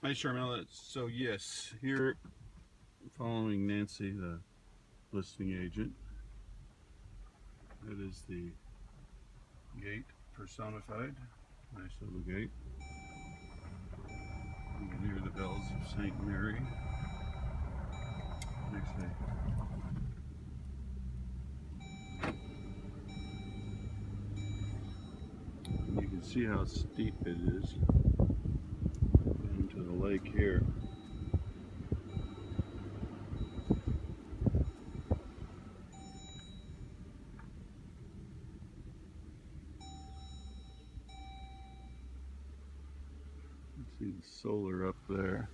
Hi, Charmella. So yes, here following Nancy, the listing agent. That is the gate personified. Nice little gate. Near the bells of St. Mary. Actually, you can see how steep it is down to the lake here. You can see the solar up there.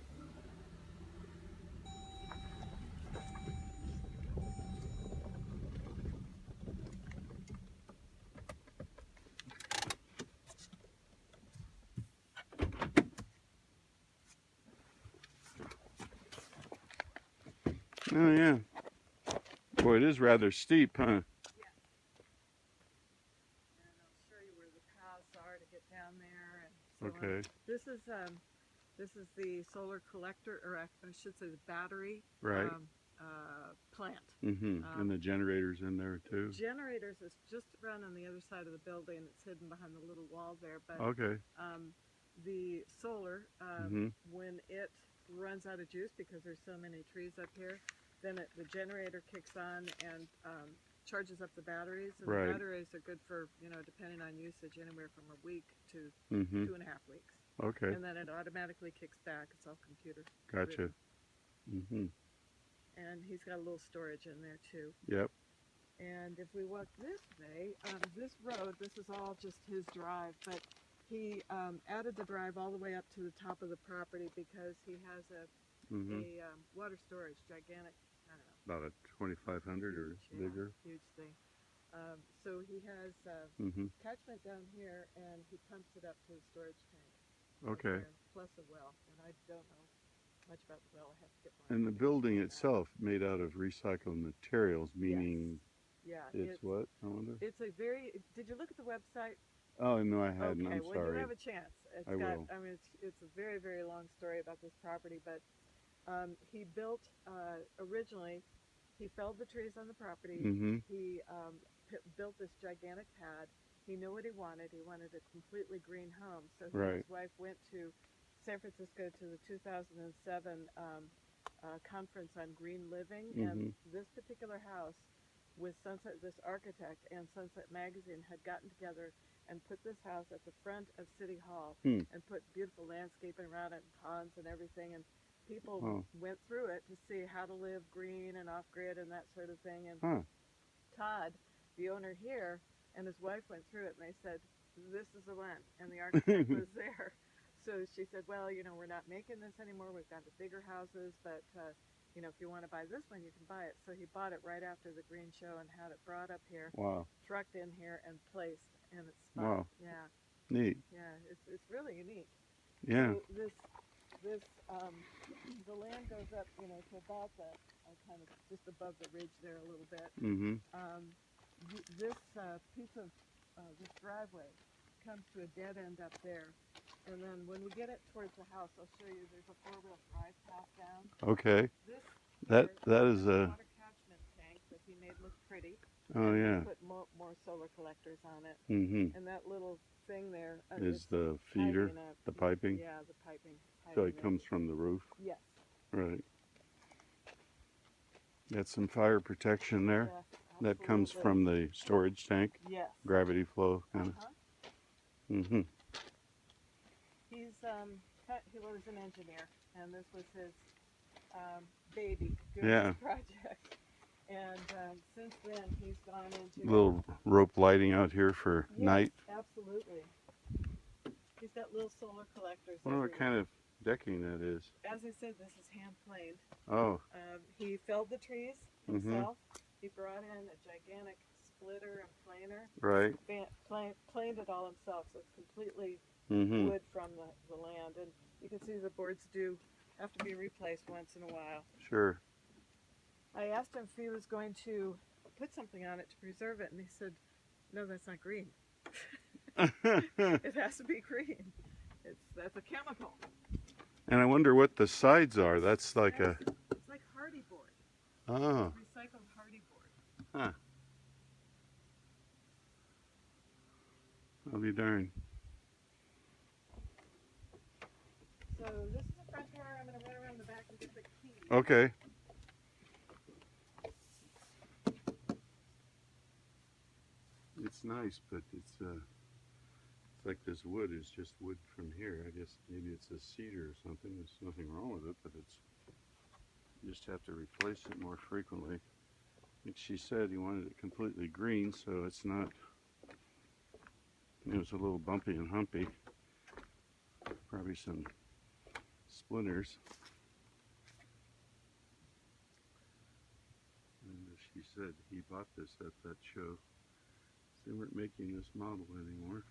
Oh yeah. Boy, it is rather steep, huh? And I'll show you where the paths are to get down there and so on. Okay. This is the solar collector, or I should say the battery Right. plant. And the generators in there too. Generators is just around on the other side of the building. It's hidden behind the little wall there. But Okay. the solar, Mm-hmm. when it runs out of juice because there's so many trees up here, then the generator kicks on and charges up the batteries. And the Right. batteries are good for, depending on usage, anywhere from a week to Mm-hmm. 2.5 weeks. Okay. And then it automatically kicks back. It's all computer Gotcha. driven. Mm-hmm. And he's got a little storage in there too. Yep. And if we walk this way, this road, this is all just his drive, but he added the drive all the way up to the top of the property because he has Mm-hmm. a water storage, gigantic, I don't know, About a 2,500 or huge, yeah, bigger. huge thing. So he has Mm-hmm. catchment down here, and he pumps it up to the storage tank up Okay. there, plus a well. And I don't know much about the well. I have to get more And the information building on that. itself made out of recycled materials, Yes, meaning yeah, it's what? I wonder. it's a very. Did you look at the website? Oh no, I hadn't. Okay, I'm when you sorry. have a chance, I it's got. will. I mean, it's a very very long story about this property, but he built originally. He felled the trees on the property. Mm-hmm. He built this gigantic pad. He knew what he wanted. He wanted a completely green home. So he and Right. his wife went to San Francisco to the 2007 conference on green living, and Mm-hmm. this particular house with Sunset, this architect and Sunset Magazine had gotten together and put this house at the front of City Hall Hmm. and put beautiful landscaping around it and ponds and everything. And people Oh. went through it to see how to live green and off grid and that sort of thing. And Huh. Todd, the owner here, and his wife went through it and they said, "This is the one." And the architect was there. So she said, "Well, we're not making this anymore. We've got the bigger houses, but if you want to buy this one, you can buy it." So he bought it right after the green show and had it brought up here, Wow. trucked in here, and placed in its spot. Wow. Yeah, Neat. yeah, it's really unique. Yeah. So this the land goes up, to about the kind of just above the ridge there a little bit. Mm-hmm. This piece of this driveway comes to a dead end up there, and then when we get it towards the house, I'll show you. There's a four-wheel drive path down. Okay. This That here that has is a a. water catchment tank that he made look pretty, Oh and he yeah. put more solar collectors on it. Mm-hmm. And that little thing there, Is it's the feeder, piping up. the piping? Yeah, the piping, So piping it there. comes from the roof. Yes. Right. Got some fire protection there. Yes, That comes absolutely. from the storage tank. Yes. Gravity flow kind of. Uh-huh. Mm-hmm. He was an engineer, and this was his baby doing Yeah. this project. And since then, he's gone into Little rope lighting out here for yes, night. absolutely. He's got little solar collectors I wonder what kind everywhere. of decking that is. As I said, this is hand planed. Oh. He felled the trees Mm-hmm. himself. He brought in a gigantic splitter and planer, Right. planed it all himself, so it's completely Mm-hmm. wood from the land. And you can see the boards do have to be replaced once in a while. Sure. I asked him if he was going to put something on it to preserve it, and he said, "No, that's not green. It has to be green. That's a chemical." And I wonder what the sides are. That's like a... It's like hardy board. Oh. Recycled hardy board. Huh. I'll be darned. So this is the front door. I'm going to run around the back and get the key. Okay. It's nice, but it's like this wood is just wood from here. I guess maybe it's a cedar or something. There's nothing wrong with it, but it's, you just have to replace it more frequently. Like she said, he wanted it completely green, so it's not, it was a little bumpy and humpy. Probably some splinters. And as she said, he bought this at that show. They weren't making this model anymore.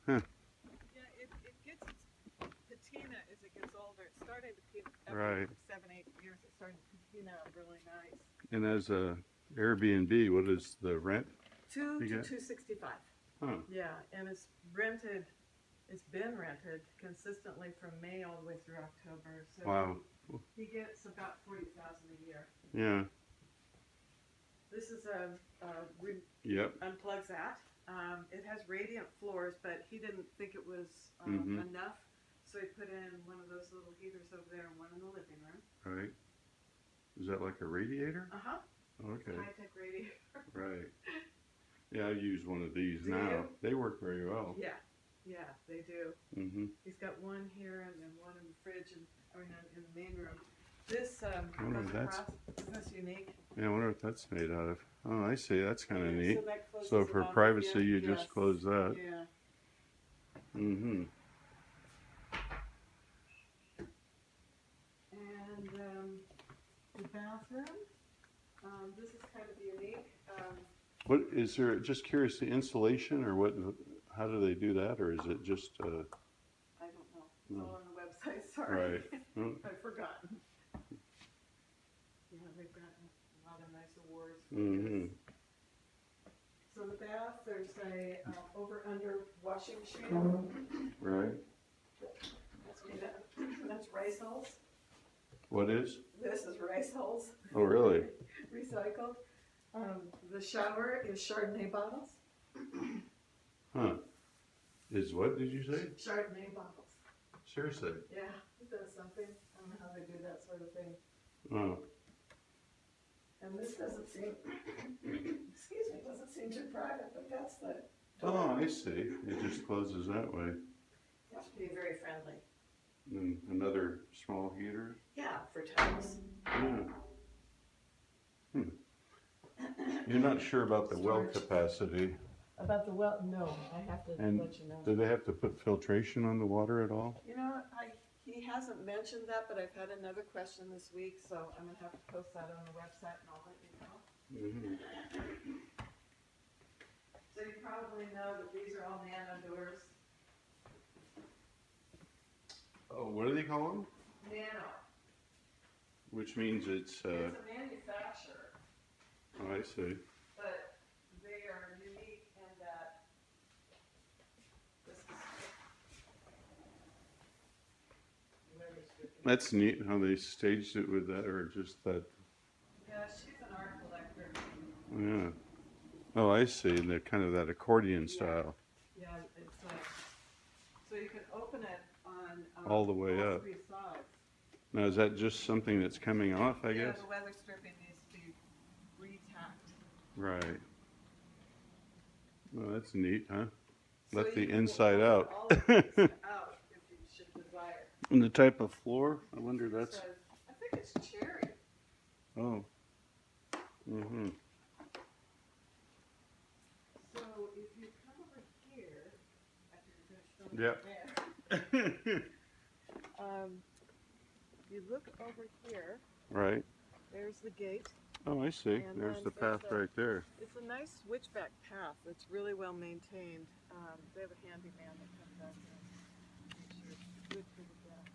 Huh. Yeah, it gets its patina as it gets older. It started to patina Right. for 7-8 years. It started to patina really nice. And as a Airbnb, what is the rent? $2 You to get? $265. Huh. Yeah, and it's rented. It's been rented consistently from May all the way through October. So Wow. he gets about $40,000 a year. Yeah. This is Yep. unplugs that. It has radiant floors, but he didn't think it was enough, so he put in one of those little heaters over there and one in the living room. Right. Is that like a radiator? Uh-huh. Okay. High-tech radiator. Right. Yeah, I use one of these Do now. you? They work very well. Yeah, yeah, they do. Mm-hmm. He's got one here and then one in the fridge and in the main room. This goes that's- across. Isn't this unique? Yeah, I wonder what that's made out of. Oh, I see. That's kind of Yeah, neat. So, that closes So it for off. privacy, Yeah, you yes. just close that. Yeah. Mm-hmm. And the bathroom. This is kind of unique. What is there? Just curious, the insulation or what? How do they do that, or is it just? I don't know. It's No. all on the website. Sorry. Right. Oh, I've forgotten. Yeah, they've gotten a lot of nice awards for mm-hmm. this. So the bath, there's a over-under washing machine. Right. That's rice hulls. What is? This is rice hulls. Oh, really? Recycled. The shower is Chardonnay bottles. Huh. Is what did you say? Chardonnay bottles. Seriously? Yeah, it does something. I don't know how they do that sort of thing. Oh. And this doesn't seem, excuse me, doesn't seem too private, but that's the. Oh, I see. It just closes that way. You have to be very friendly. And another small heater. Yeah, for towels. Yeah. Hmm. You're not sure about the well Storage. capacity. About the well, no, I have to And let you know. do they have to put filtration on the water at all? You know, he hasn't mentioned that, but I've had another question this week, so I'm gonna have to post that on the website and I'll let you know. Mm-hmm. So you probably know that these are all nano doors. Oh, what do they call them? Nano. Which means it's. It's a manufacturer, Oh, I see. but they are unique in that this is weather stripping. That's neat how they staged it with that, or just that. Yeah, she's an art collector. Yeah. Oh, I see. The kind of that accordion style. Yeah, it's like, so you can open it on All the way all up. 3 sides. Now, is that just something that's coming off, I Yeah, guess? the weather stripping needs to be retacked. Right. Well, that's neat, huh? So Let you the can inside pull out. all of these out if you should desire. And the type of floor? I wonder that's. So, I think it's cherry. Oh. Mm-hmm. So if you come over here, after you're finished filming there, you look over here, Right. there's the gate. Oh, I see. And There's then the path there's a- right there. It's a nice switchback path that's really well maintained. They have a handyman that comes out and makes sure it's good for the deck.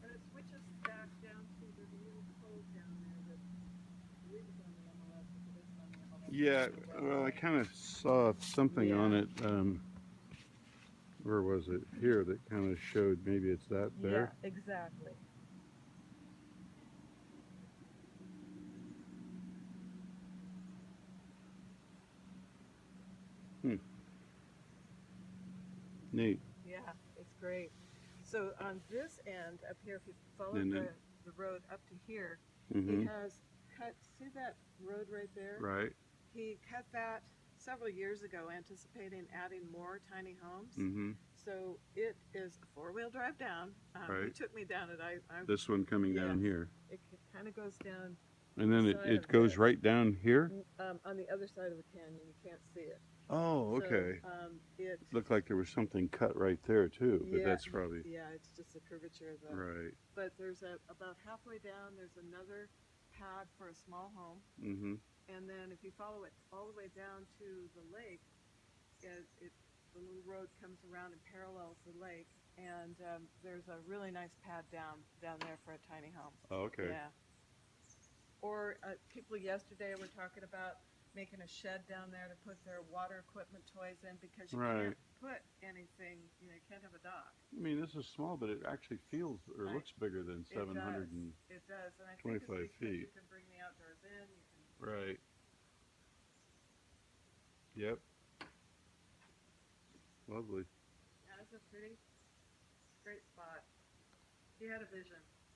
And it switches back down to the little cove down there that I believe is on the MLS. If it isn't on the MLS, Yeah, it's on the well, I website. kind of saw something on Yeah. it. Or was it here that kind of showed maybe it's that there? Yeah, exactly. Hmm. Neat. Yeah, it's great. So on this end up here, if you follow And then, the road up to here, he mm-hmm. has cut. See that road right there? Right. He cut that several years ago, anticipating adding more tiny homes. Mm-hmm. So it is a four-wheel drive down. He Right. took me down it. I This one coming yes, down here. it kind of goes down And the then side it of goes this. right down here? On the other side of the canyon. You can't see it. Oh, So okay. it Looked like there was something cut right there too, but yeah that's probably yeah it's just the curvature of the. right. But there's about halfway down. There's another pad for a small home, Mm-hmm. and then if you follow it all the way down to the lake, the little road comes around and parallels the lake, and there's a really nice pad down there for a tiny home. Oh, okay. Yeah. Or people yesterday were talking about making a shed down there to put their water equipment toys in because you Right. can't put anything. You can't have a dock. I mean, this is small, but it actually feels or I, looks bigger than it does. 725 It does, and I think it's because feet. you can bring the outdoors in. You can. Right. Yep. Lovely. Yeah, it's a pretty great spot. He had a vision.